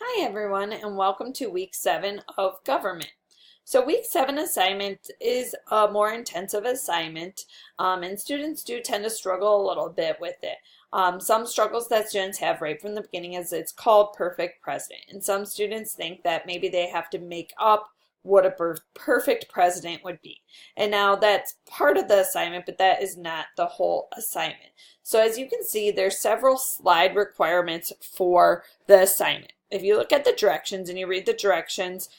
Hi everyone, and welcome to week 7 of government. So week 7 assignment is a more intensive assignment, and students do tend to struggle a little bit with it. Some struggles that students have right from the beginning is it's called perfect president, and some students think that maybe they have to make up what a perfect president would be. And now that's part of the assignment, but that is not the whole assignment. So as you can see, there's several slide requirements for the assignment. If you look at the directions and you read the directions,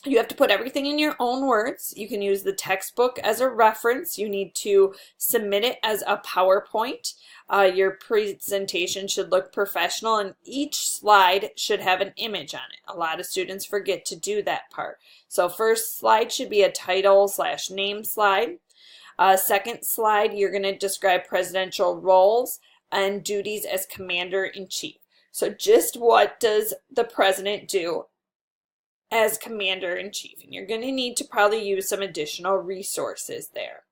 you have to put everything in your own words. You can use the textbook as a reference. You need to submit it as a PowerPoint. Your presentation should look professional, and each slide should have an image on it. A lot of students forget to do that part. So first slide should be a title/name slide. Second slide, you're going to describe presidential roles and duties as commander-in-chief. So just what does the president do as commander-in-chief? And you're going to need to probably use some additional resources there.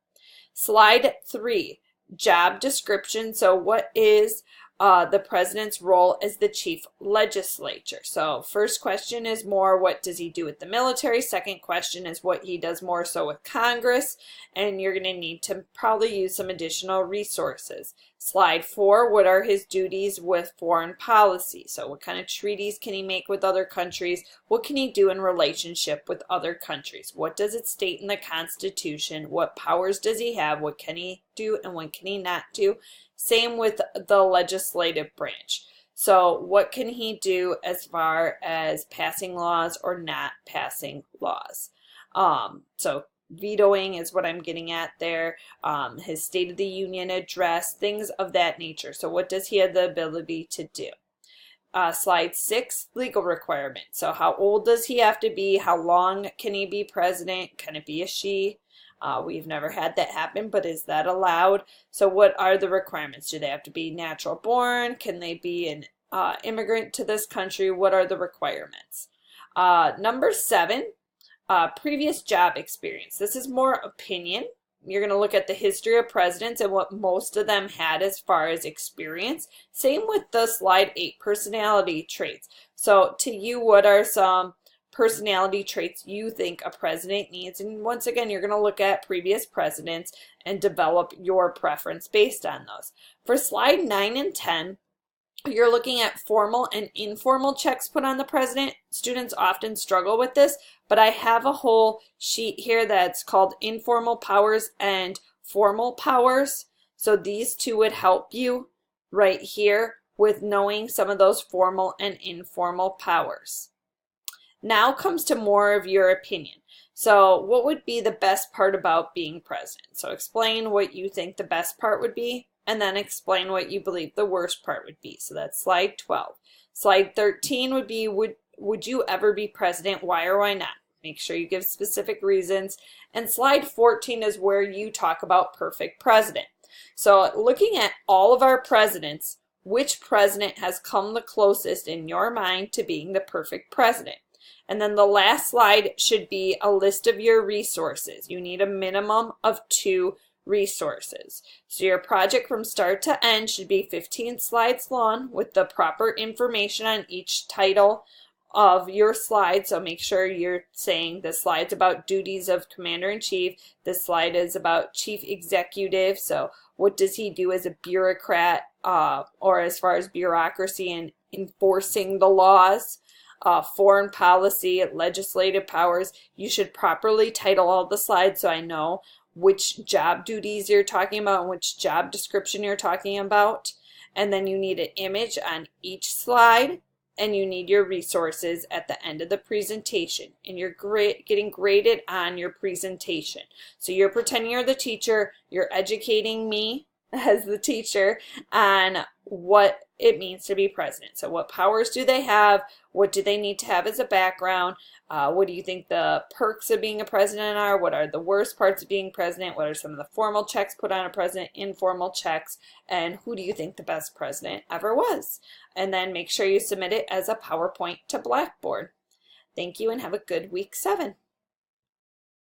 Slide 3, job description. So what is the president's role as the chief legislator? So first question is more what does he do with the military? Second question is what he does more so with Congress, and you're going to need to probably use some additional resources. Slide 4, what are his duties with foreign policy? So what kind of treaties can he make with other countries? What can he do in relationship with other countries? What does it state in the Constitution? What powers does he have? What can he do and what can he not do? Same with the legislative branch. So what can he do as far as passing laws or not passing laws? So vetoing is what I'm getting at there. His State of the Union address, things of that nature. So what does he have the ability to do? Slide 6, legal requirements. So how old does he have to be? How long can he be president? Can it be a she? We've never had that happen, but is that allowed? So what are the requirements? Do they have to be natural born? Can they be an immigrant to this country? What are the requirements? Number 7, previous job experience. This is more opinion. You're going to look at the history of presidents and what most of them had as far as experience. Same with the slide 8, personality traits. So to you, what are some personality traits you think a president needs? And once again, you're going to look at previous presidents and develop your preference based on those. For slide 9 and 10, you're looking at formal and informal checks put on the president. Students often struggle with this, but I have a whole sheet here that's called informal powers and formal powers. So these two would help you right here with knowing some of those formal and informal powers. Now comes to more of your opinion. So what would be the best part about being president? So explain what you think the best part would be, and then explain what you believe the worst part would be. So that's slide 12. Slide 13 would be, would you ever be president? Why or why not? Make sure you give specific reasons. And slide 14 is where you talk about perfect president. So looking at all of our presidents, which president has come the closest in your mind to being the perfect president? And then the last slide should be a list of your resources. You need a minimum of 2 resources. So your project from start to end should be 15 slides long with the proper information on each title of your slide. So make sure you're saying the slide's about duties of commander-in-chief. This slide is about chief executive. So what does he do as a bureaucrat or as far as bureaucracy and enforcing the laws? Foreign policy, legislative powers. You should properly title all the slides so I know which job duties you're talking about and which job description you're talking about. And then you need an image on each slide, and you need your resources at the end of the presentation. And you're getting graded on your presentation. So you're pretending you're the teacher, you're educating me as the teacher on what it means to be president. So what powers do they have? What do they need to have as a background? What do you think the perks of being a president are? What are the worst parts of being president? What are some of the formal checks put on a president, informal checks? And who do you think the best president ever was? And then make sure you submit it as a PowerPoint to Blackboard. Thank you and have a good week 7.